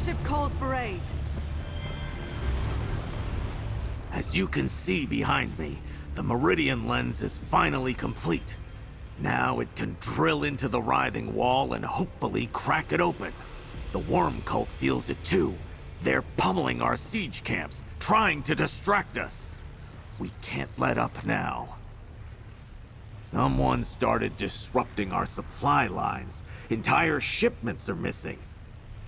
Fellowship calls for aid. As you can see behind me, the Meridian Lens is finally complete. Now it can drill into the writhing wall and hopefully crack it open. The Worm Cult feels it too. They're pummeling our siege camps, trying to distract us. We can't let up now. Someone started disrupting our supply lines. Entire shipments are missing.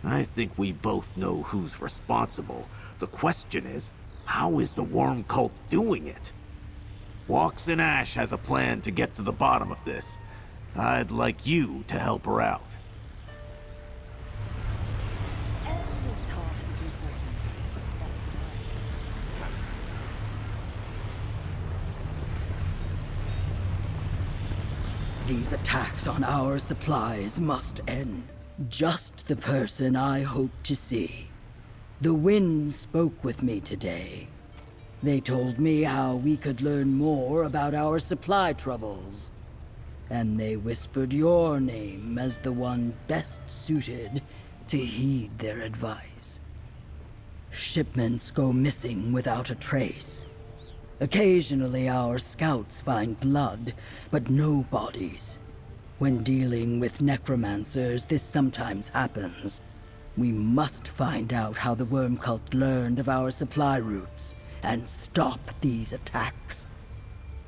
I think we both know who's responsible. The question is, how is the Worm Cult doing it? Walks in Ash has a plan to get to the bottom of this. I'd like you to help her out. These attacks on our supplies must end. Just the person I hope to see. The winds spoke with me today. They told me how we could learn more about our supply troubles. And they whispered your name as the one best suited to heed their advice. Shipments go missing without a trace. Occasionally our scouts find blood, but no bodies. When dealing with necromancers, this sometimes happens. We must find out how the Worm Cult learned of our supply routes and stop these attacks.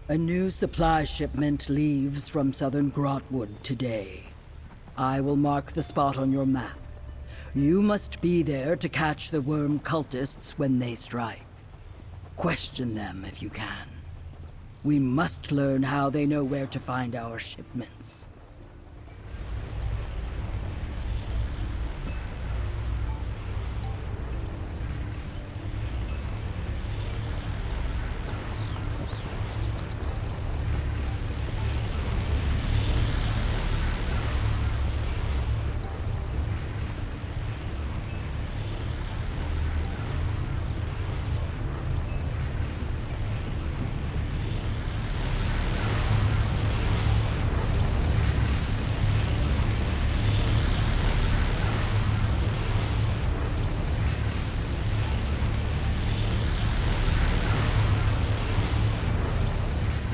A new supply shipment leaves from Southern Grahtwood today. I will mark the spot on your map. You must be there to catch the Worm Cultists when they strike. Question them if you can. We must learn how they know where to find our shipments.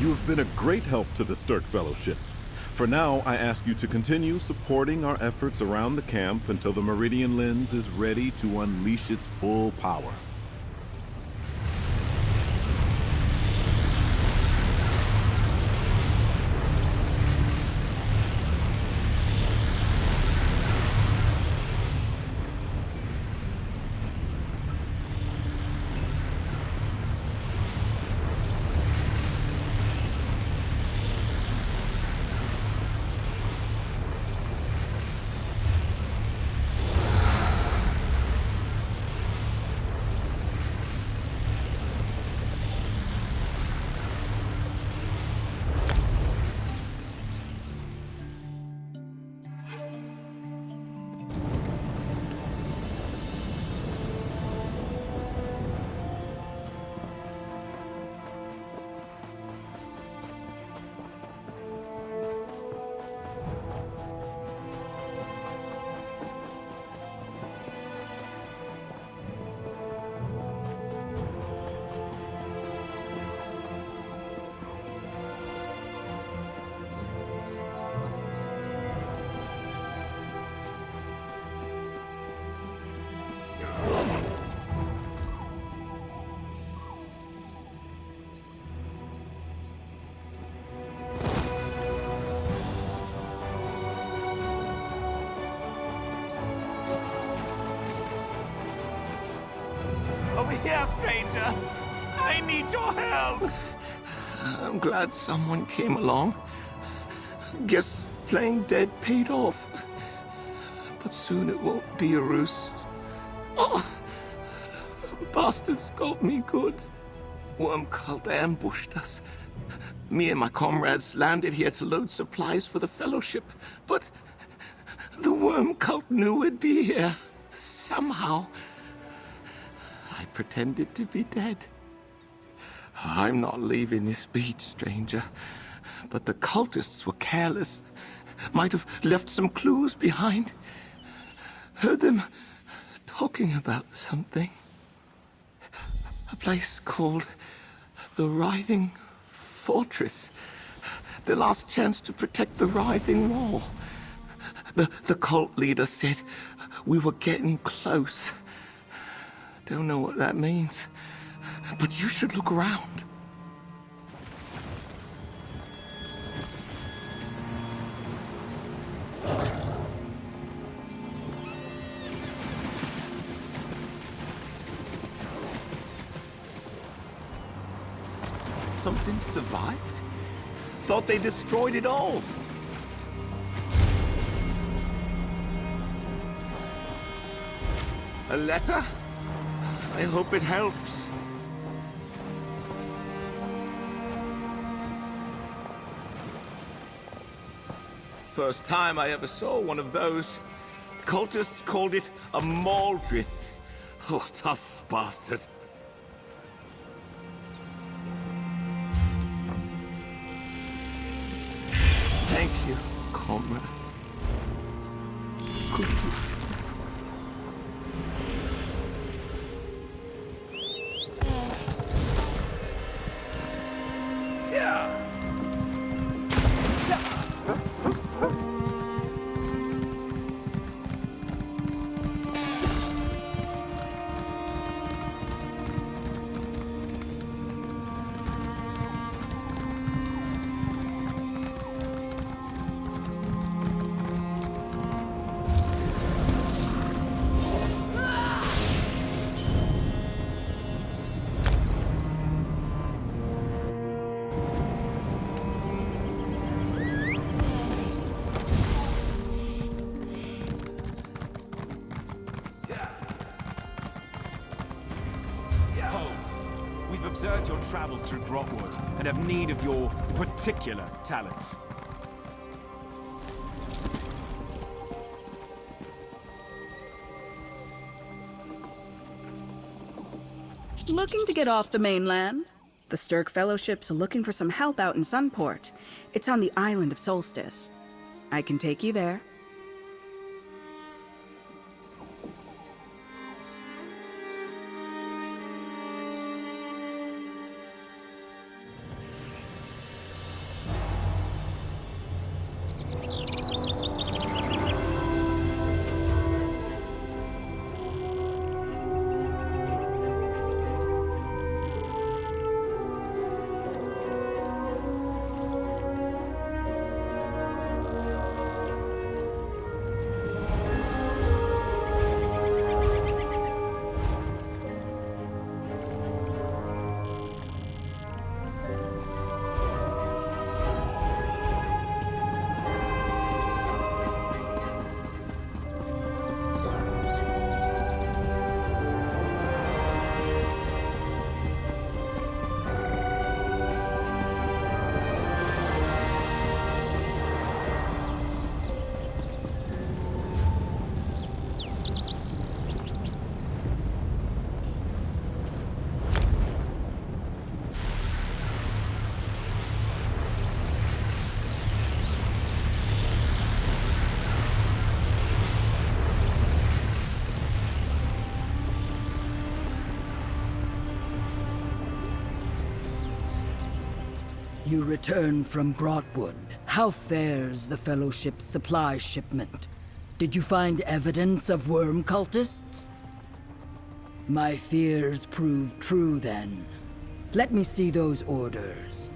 You have been a great help to the Stirk Fellowship. For now, I ask you to continue supporting our efforts around the camp until the Meridian Lens is ready to unleash its full power. Over here, stranger! I need your help! I'm glad someone came along. Guess playing dead paid off. But soon it won't be a ruse. Oh, bastards got me good. Worm Cult ambushed us. Me and my comrades landed here to load supplies for the Fellowship, but the Worm Cult knew we'd be here. Somehow. I pretended to be dead. I'm not leaving this beach, stranger. But the cultists were careless. Might have left some clues behind. Heard them talking about something. A place called the Writhing Fortress. The last chance to protect the Writhing Wall. The cult leader said we were getting close. Don't know what that means, but you should look around. Something survived? Thought they destroyed it all. A letter? I hope it helps. First time I ever saw one of those. Cultists called it a Maldrith. Oh, tough bastard. Thank you, comrade. Good luck. Observed your travels through Grahtwood and have need of your particular talents. Looking to get off the mainland? The Stirk Fellowship's looking for some help out in Sunport. It's on the island of Solstice. I can take you there. You return from Grahtwood. How fares the Fellowship's supply shipment? Did you find evidence of worm cultists? My fears proved true then. Let me see those orders.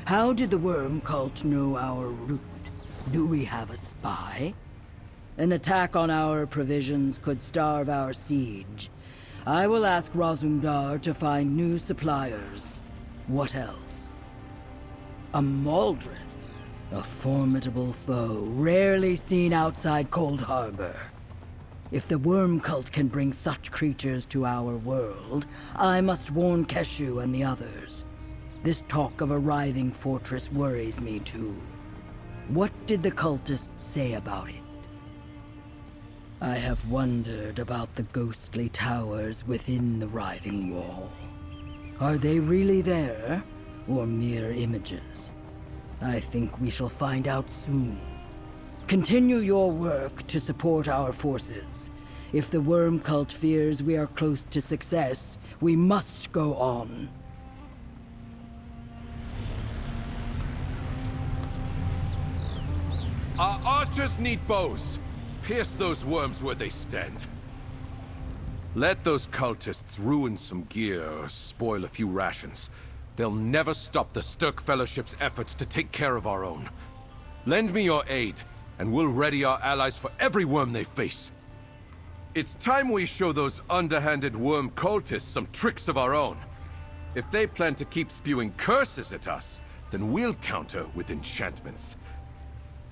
How did the worm cult know our route? Do we have a spy? An attack on our provisions could starve our siege. I will ask Razumdar to find new suppliers. What else? A Maldrith, a formidable foe, rarely seen outside Cold Harbor. If the worm cult can bring such creatures to our world, I must warn Keshu and the others. This talk of a writhing fortress worries me too. What did the cultists say about it? I have wondered about the ghostly towers within the writhing wall. Are they really there, or mere images? I think we shall find out soon. Continue your work to support our forces. If the Worm Cult fears we are close to success, we must go on. Our archers need bows. Pierce those worms where they stand. Let those cultists ruin some gear or spoil a few rations. They'll never stop the Stirk Fellowship's efforts to take care of our own. Lend me your aid, and we'll ready our allies for every worm they face. It's time we show those underhanded worm cultists some tricks of our own. If they plan to keep spewing curses at us, then we'll counter with enchantments.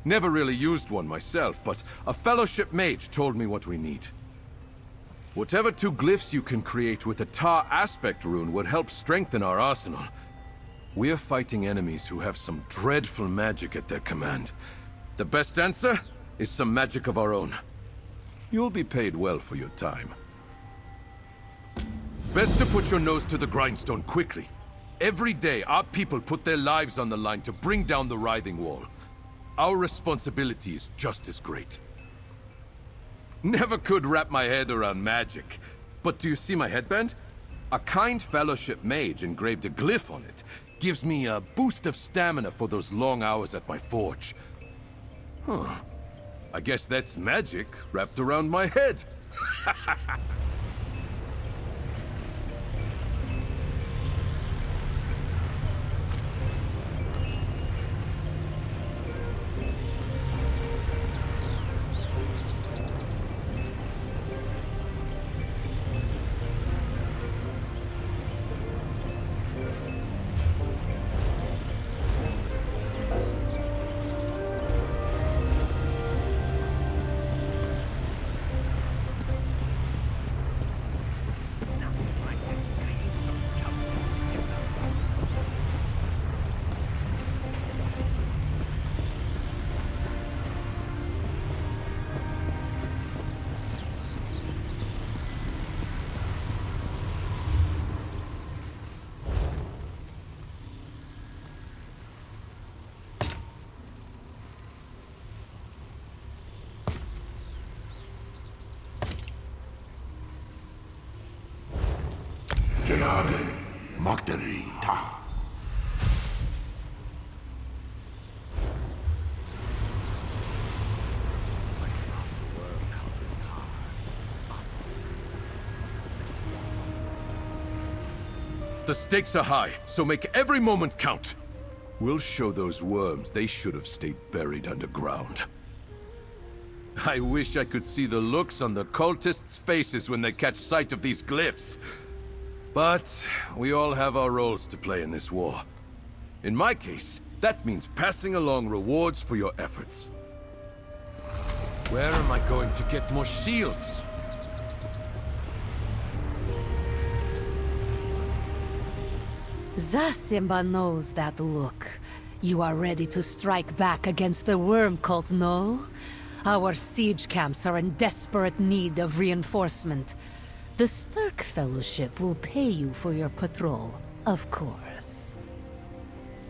Never really used one myself, but a Fellowship mage told me what we need. Whatever 2 glyphs you can create with the Tar Aspect rune would help strengthen our arsenal. We're fighting enemies who have some dreadful magic at their command. The best answer is some magic of our own. You'll be paid well for your time. Best to put your nose to the grindstone quickly. Every day, our people put their lives on the line to bring down the Writhing Wall. Our responsibility is just as great. Never could wrap my head around magic. But do you see my headband? A kind Fellowship mage engraved a glyph on it. Gives me a boost of stamina for those long hours at my forge. Huh. I guess that's magic wrapped around my head. The stakes are high, so make every moment count. We'll show those worms they should have stayed buried underground. I wish I could see the looks on the cultists' faces when they catch sight of these glyphs. But we all have our roles to play in this war. In my case, that means passing along rewards for your efforts. Where am I going to get more shields? Zasimba knows that look. You are ready to strike back against the Worm Cult, no? Our siege camps are in desperate need of reinforcement. The Stirk Fellowship will pay you for your patrol, of course.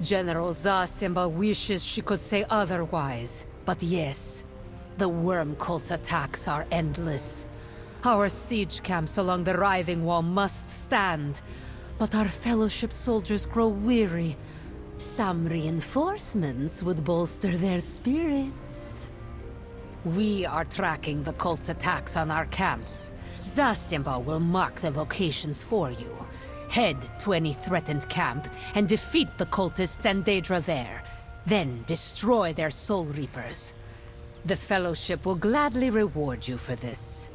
General Zasimba wishes she could say otherwise, but yes, the Worm Cult's attacks are endless. Our siege camps along the Writhing Wall must stand, but our Fellowship soldiers grow weary. Some reinforcements would bolster their spirits. We are tracking the cult's attacks on our camps. Zasimba will mark the locations for you. Head to any threatened camp and defeat the cultists and Daedra there. Then destroy their Soul Reapers. The Fellowship will gladly reward you for this.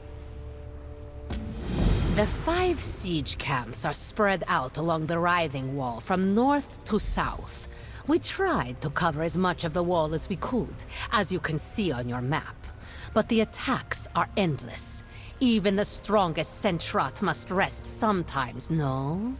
The 5 siege camps are spread out along the Writhing Wall from north to south. We tried to cover as much of the wall as we could, as you can see on your map. But the attacks are endless. Even the strongest Sentrat must rest sometimes, no?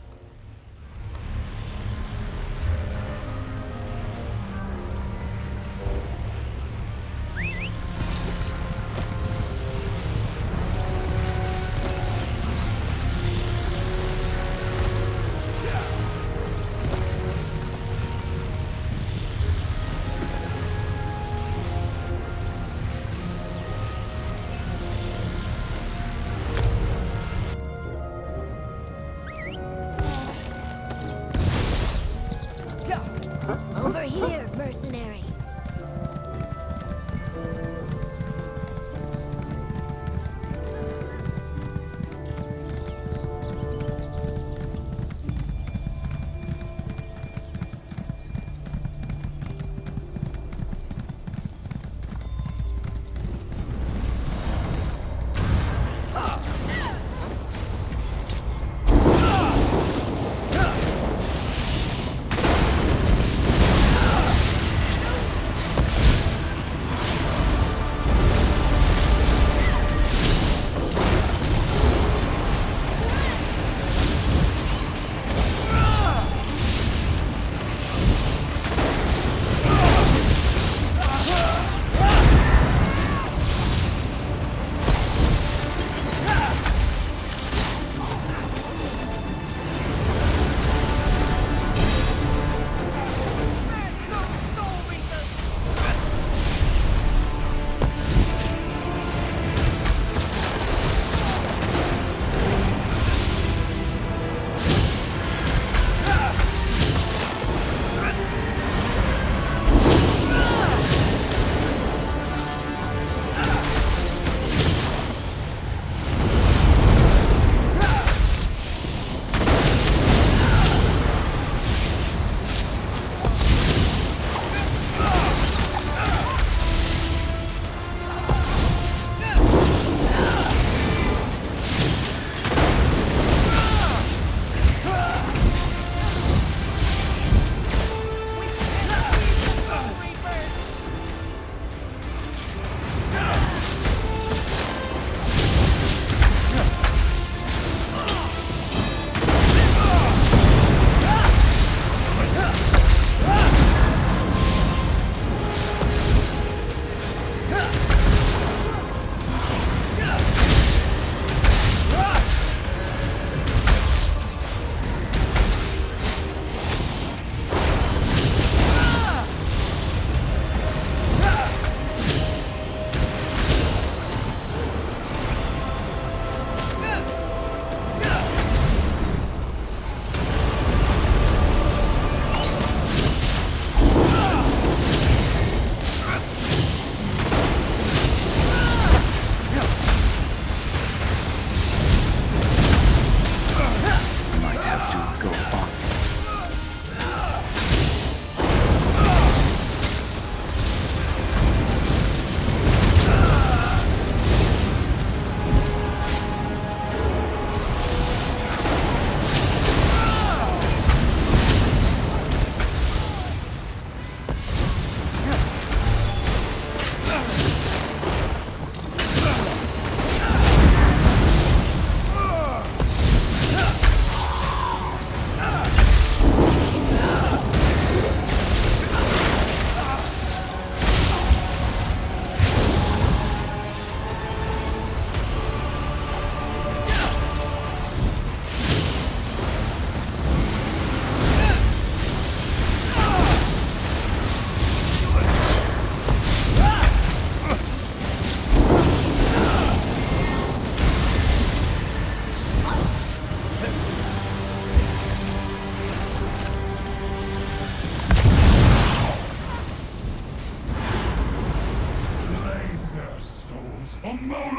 Ah!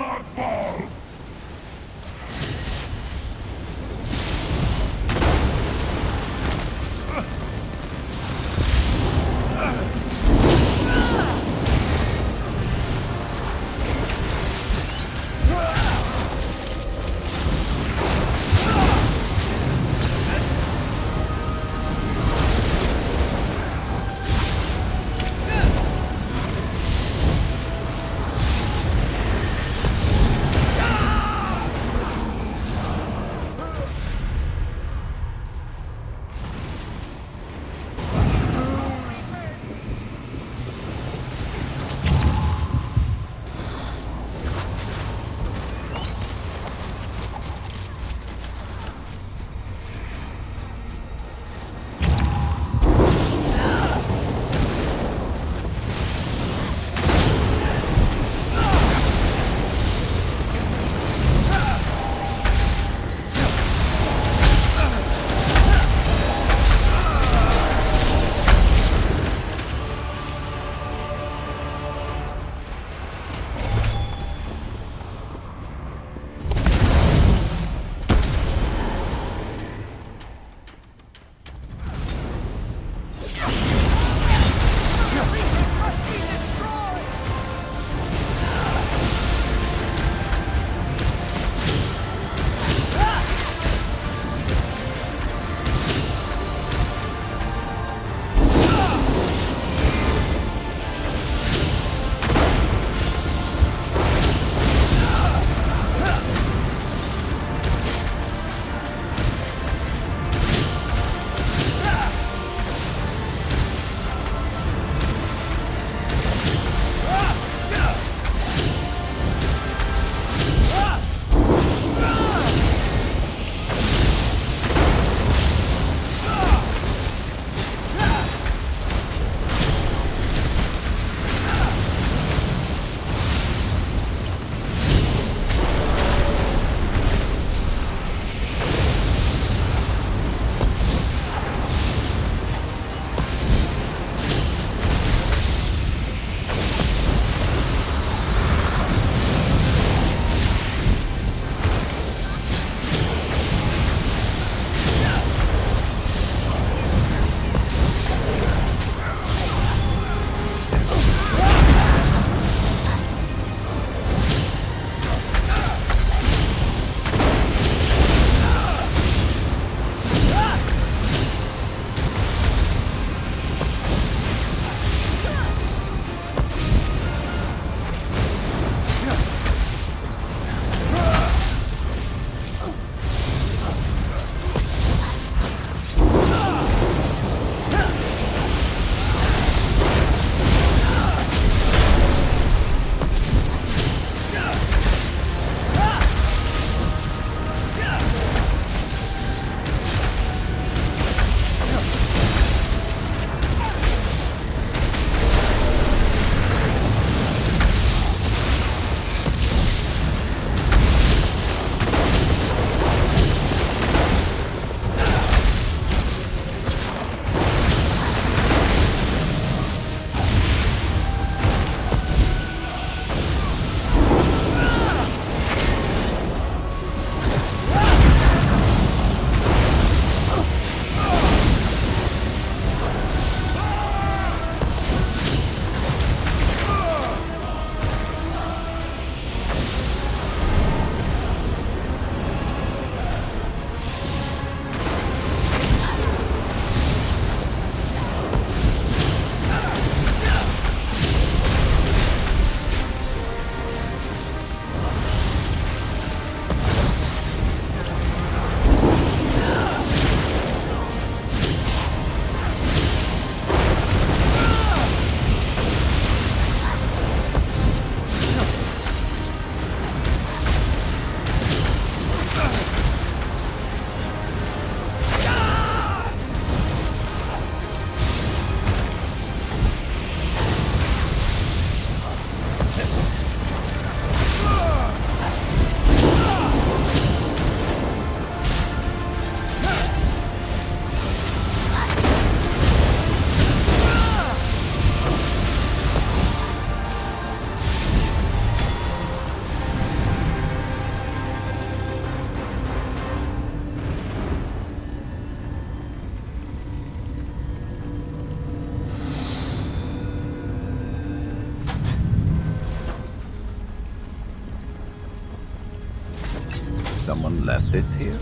someone left this here?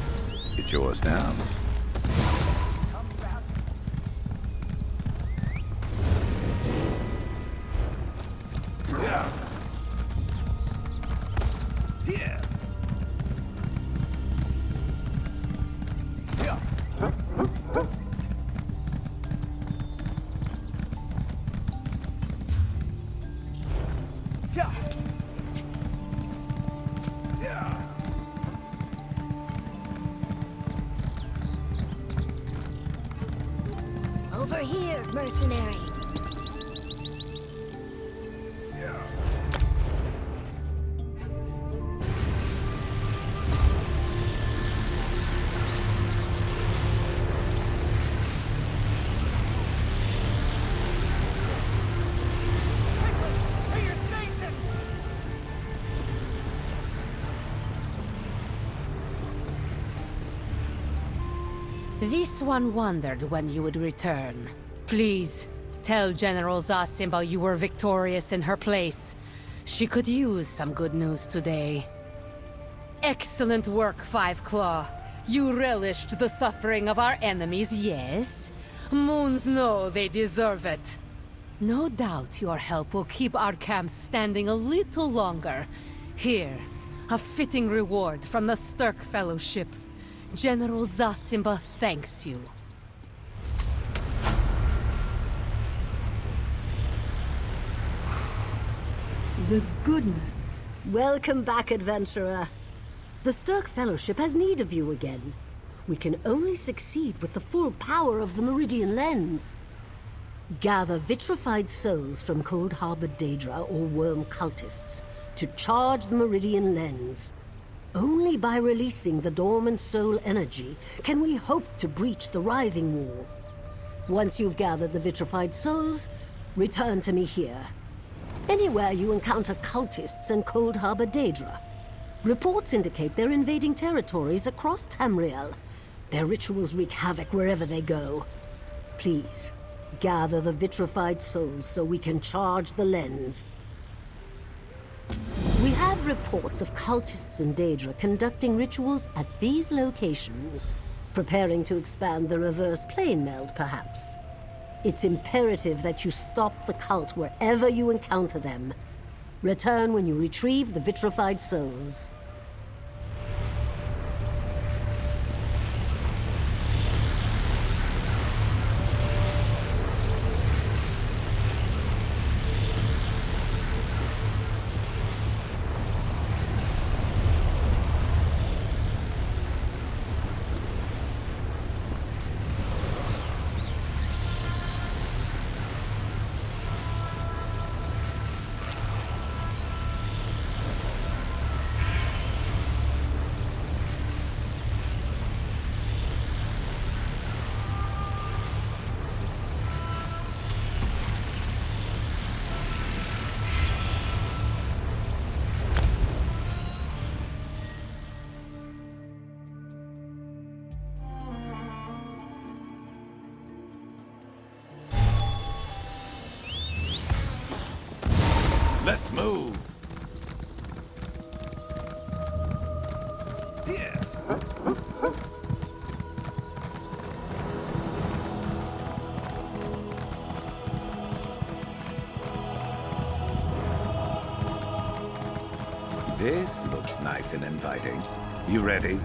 It's yours now. Over here, mercenary. This one wondered when you would return. Please, tell General Zasimba you were victorious in her place. She could use some good news today. Excellent work, Five Claw. You relished the suffering of our enemies, yes? Moons know they deserve it. No doubt your help will keep our camp standing a little longer. Here, a fitting reward from the Stirk Fellowship. General Zasimba thanks you. The goodness. Welcome back, adventurer. The Stirk Fellowship has need of you again. We can only succeed with the full power of the Meridian Lens. Gather Vitrified Souls from Cold Harbor Daedra or Worm Cultists to charge the Meridian Lens. Only by releasing the dormant soul energy can we hope to breach the Writhing Wall. Once you've gathered the Vitrified Souls, return to me here. Anywhere you encounter cultists in Cold Harbor Daedra. Reports indicate they're invading territories across Tamriel. Their rituals wreak havoc wherever they go. Please, gather the Vitrified Souls so we can charge the lens. We have reports of cultists in Daedra conducting rituals at these locations, preparing to expand the reverse plane meld, perhaps. It's imperative that you stop the cult wherever you encounter them. Return when you retrieve the Vitrified Souls. Let's move! Yeah. This looks nice and inviting. You ready?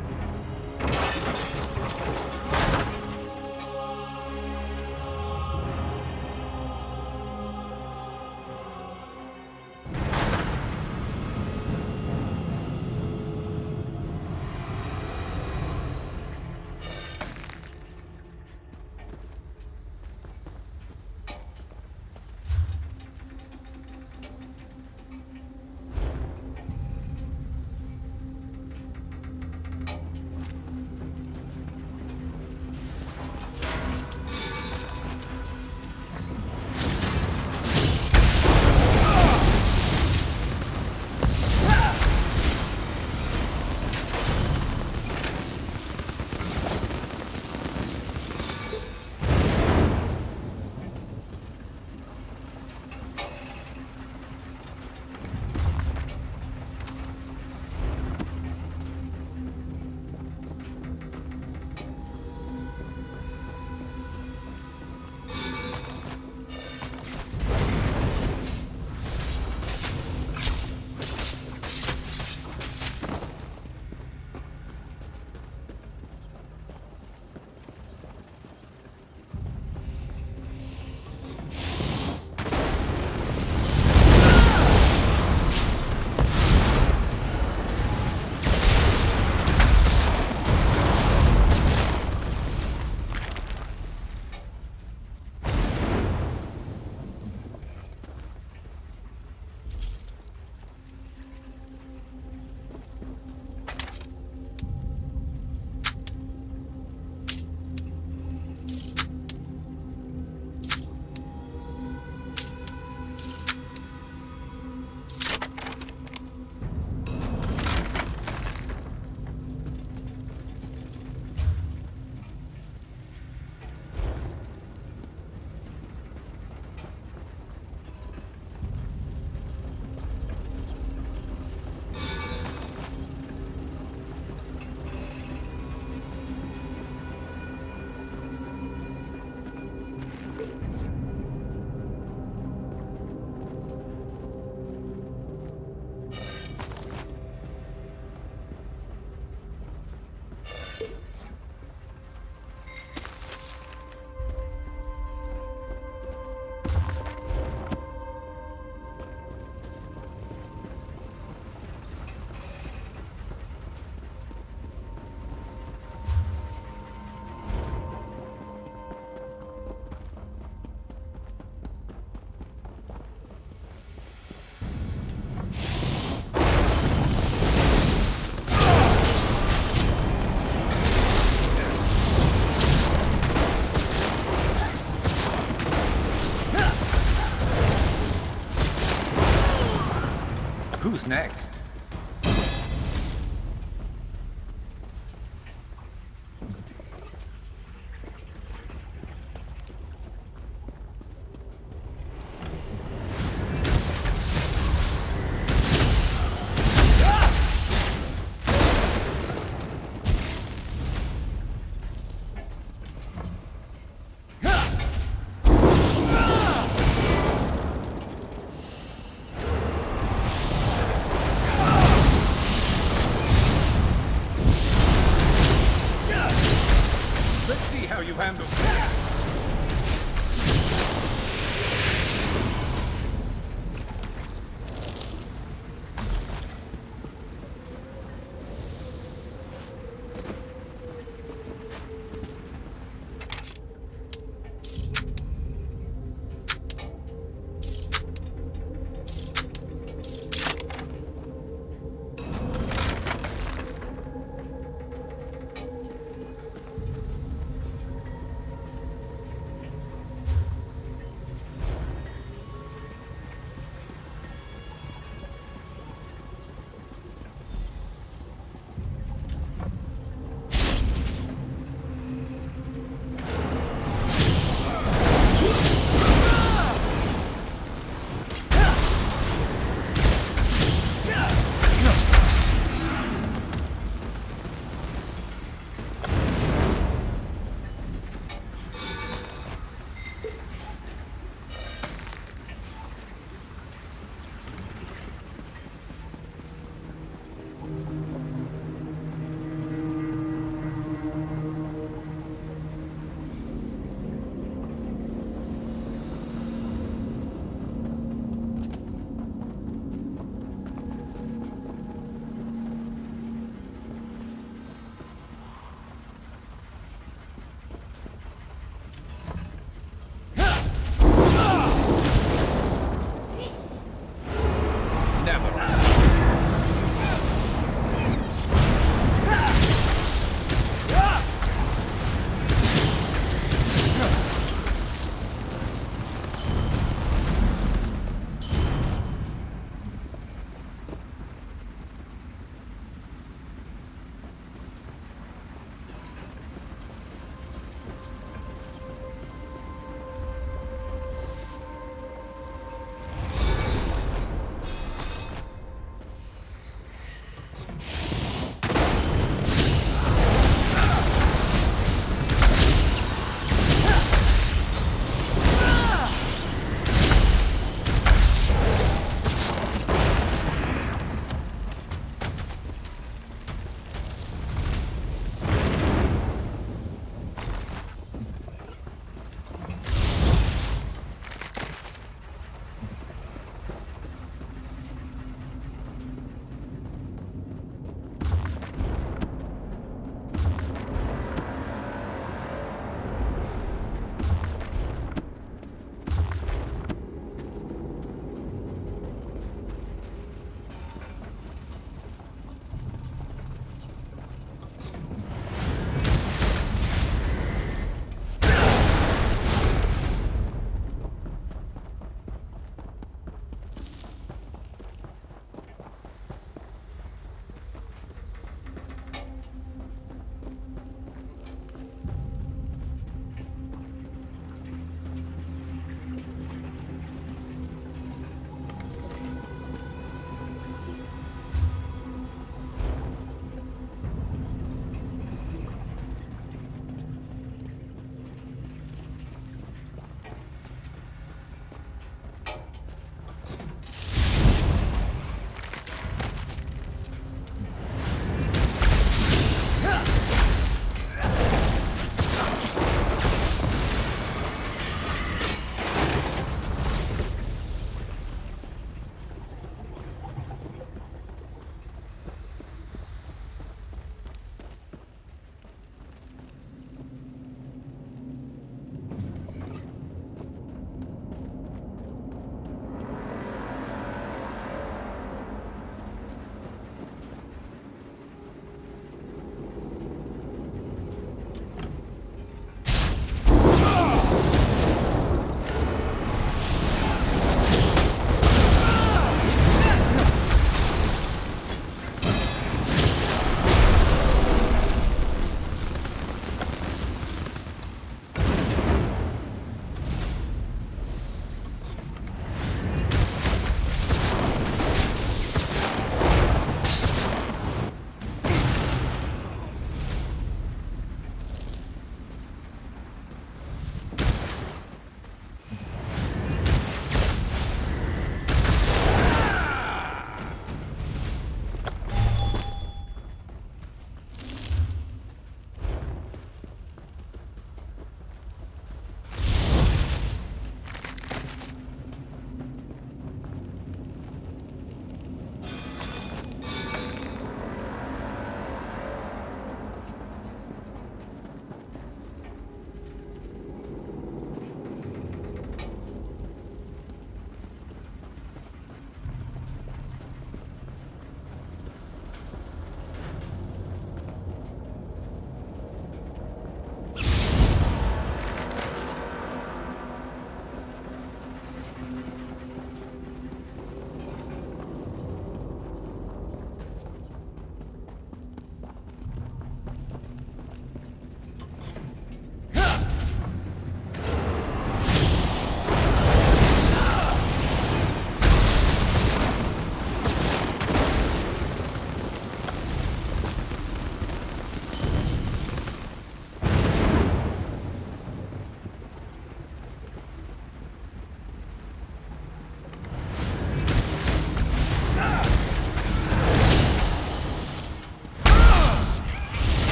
Who's next?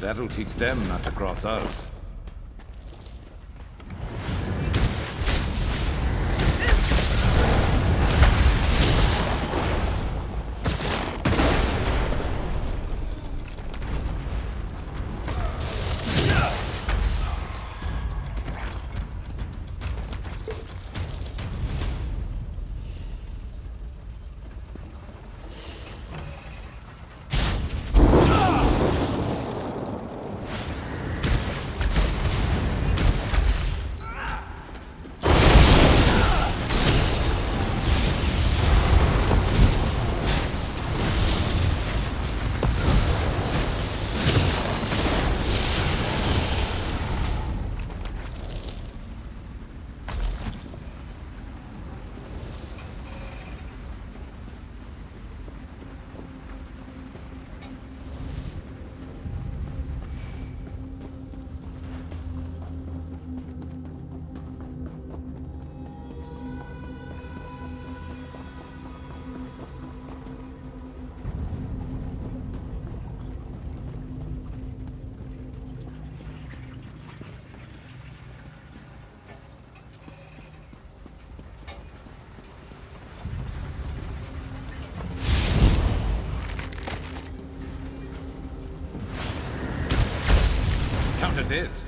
That'll teach them not to cross us. Counter this.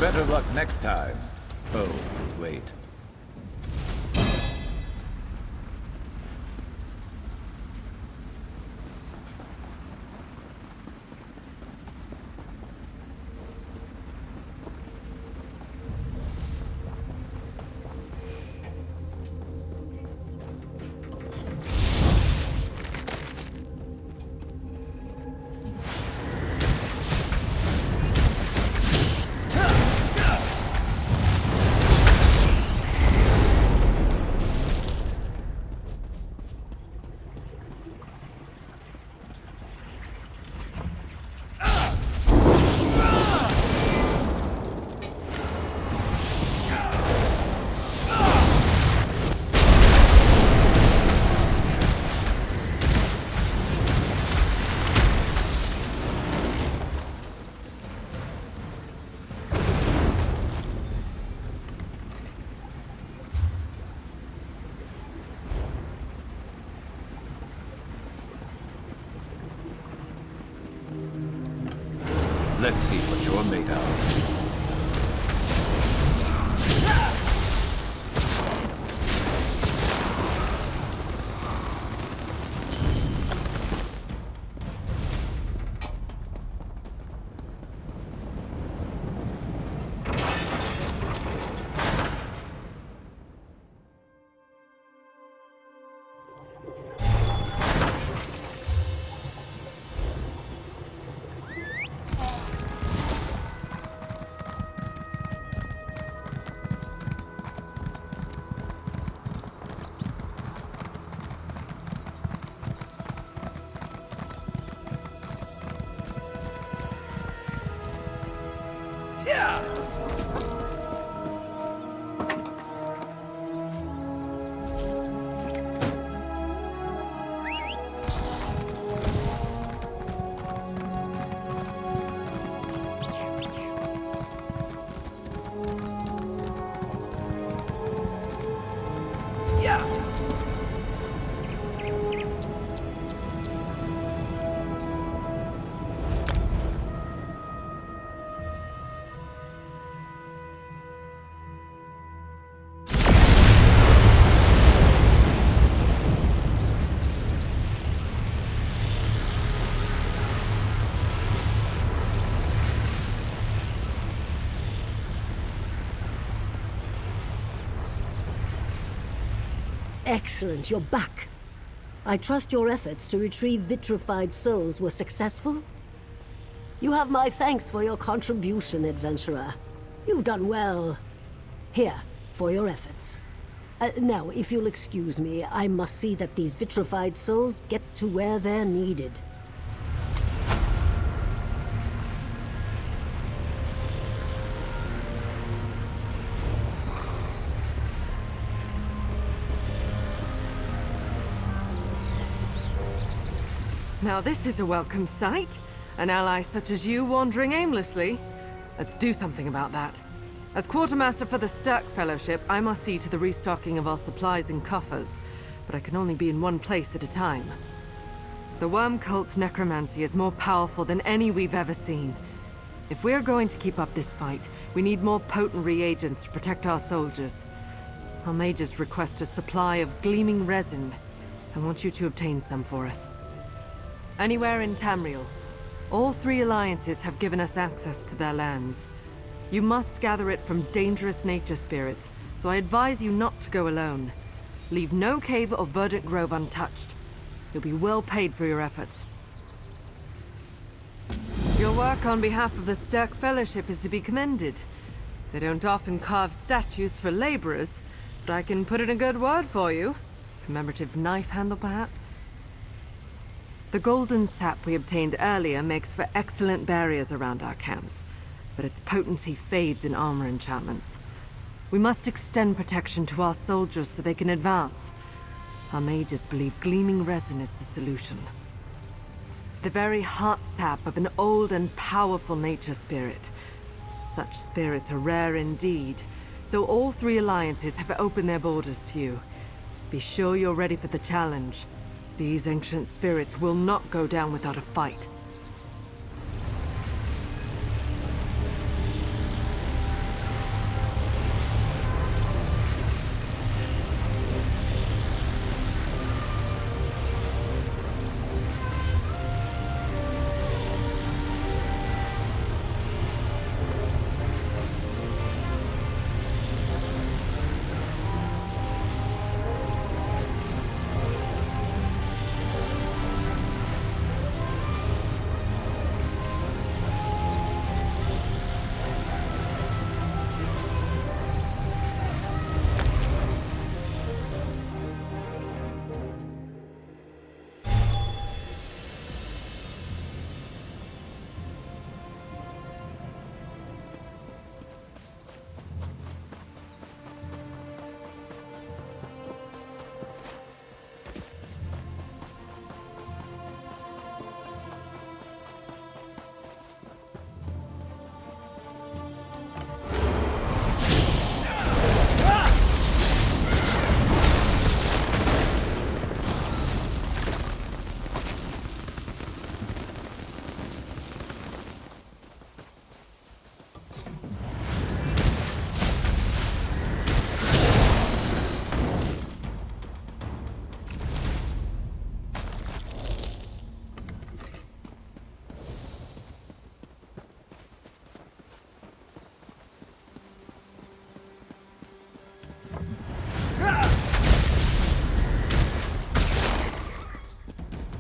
Better luck next time. Oh, wait. Let's see what you're made of. Excellent, you're back. I trust your efforts to retrieve Vitrified Souls were successful? You have my thanks for your contribution, adventurer. You've done well. Here, for your efforts. Now, if you'll excuse me, I must see that these Vitrified Souls get to where they're needed. Now this is a welcome sight. An ally such as you wandering aimlessly. Let's do something about that. As Quartermaster for the Sturk Fellowship, I must see to the restocking of our supplies and coffers, but I can only be in one place at a time. The Worm Cult's necromancy is more powerful than any we've ever seen. If we're going to keep up this fight, we need more potent reagents to protect our soldiers. Our mages request a supply of Gleaming Resin. I want you to obtain some for us. Anywhere in Tamriel. All 3 alliances have given us access to their lands. You must gather it from dangerous nature spirits, so I advise you not to go alone. Leave no cave or verdant grove untouched. You'll be well paid for your efforts. Your work on behalf of the Sturk Fellowship is to be commended. They don't often carve statues for laborers, but I can put in a good word for you. Commemorative knife handle, perhaps? The golden sap we obtained earlier makes for excellent barriers around our camps, but its potency fades in armor enchantments. We must extend protection to our soldiers so they can advance. Our mages believe Gleaming Resin is the solution. The very heart sap of an old and powerful nature spirit. Such spirits are rare indeed, so all 3 alliances have opened their borders to you. Be sure you're ready for the challenge. These ancient spirits will not go down without a fight.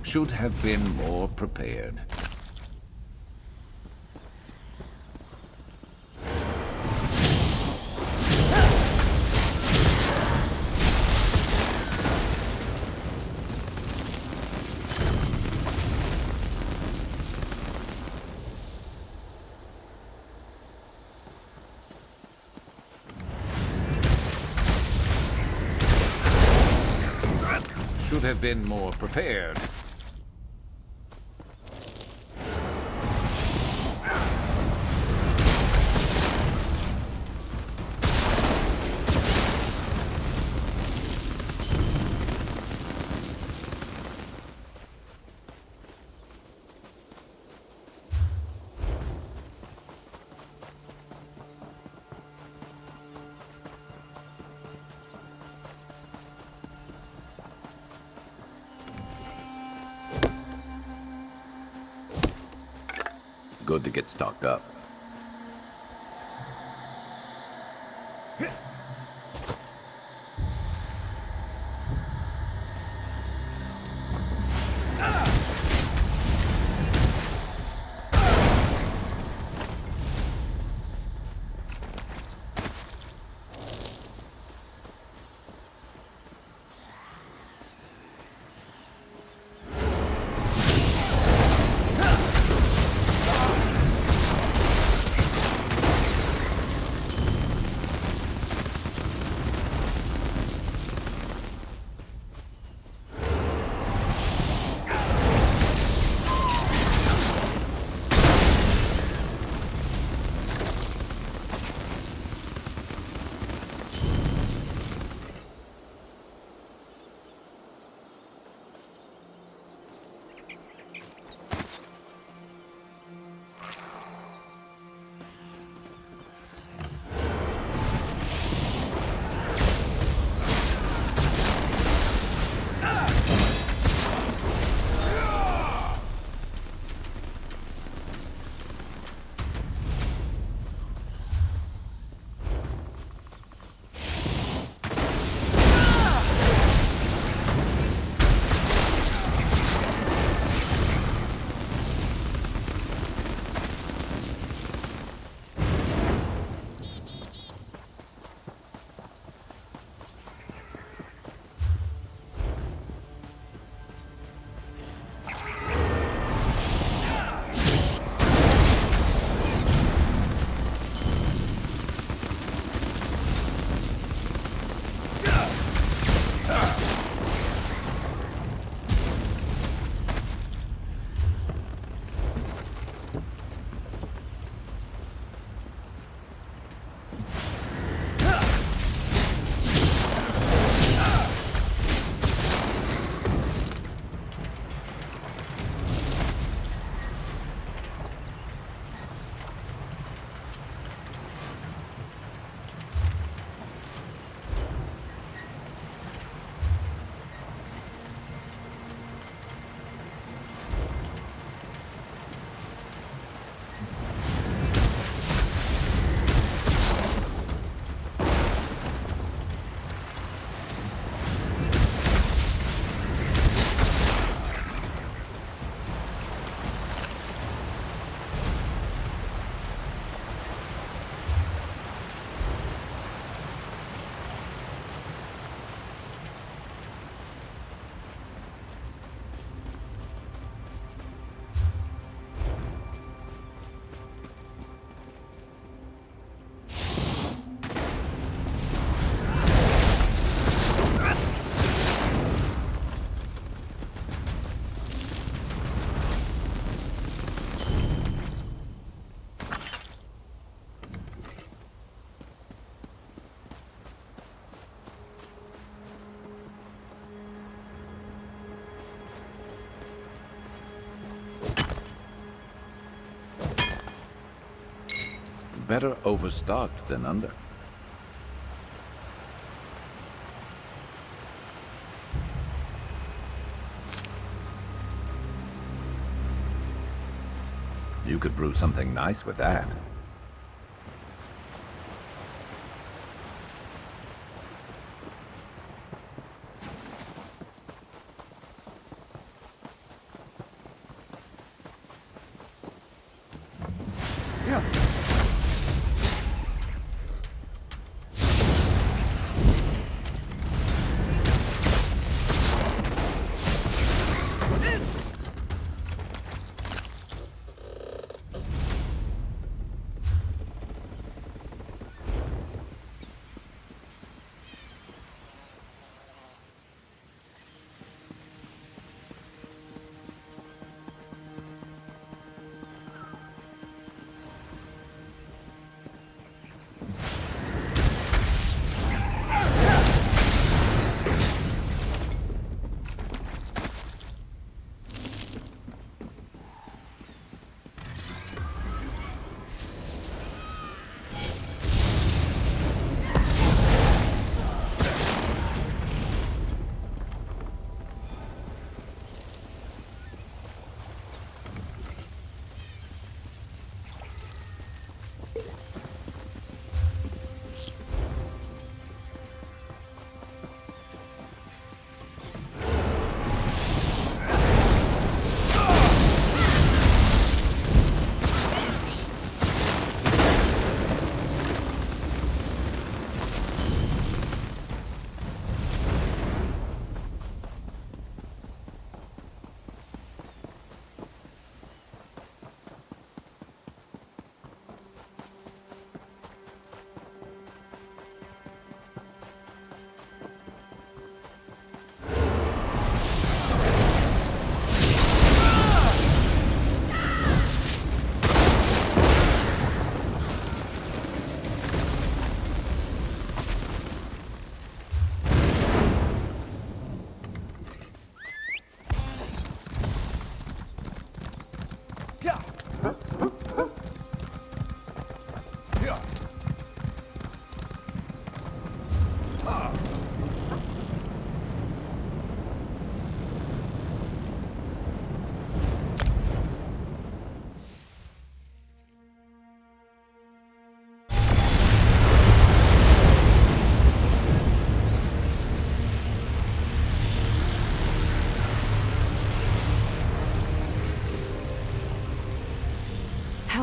Should have been more prepared. Should have been more prepared. Good to get stocked up. Better overstocked than under. You could brew something nice with that.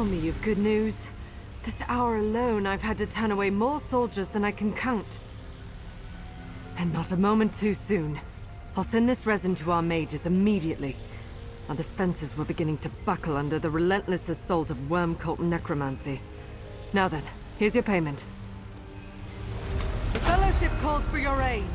Tell me you've good news. This hour alone, I've had to turn away more soldiers than I can count. And not a moment too soon. I'll send this resin to our mages immediately. Our defenses were beginning to buckle under the relentless assault of Worm Cult necromancy. Now then, here's your payment. The Fellowship calls for your aid.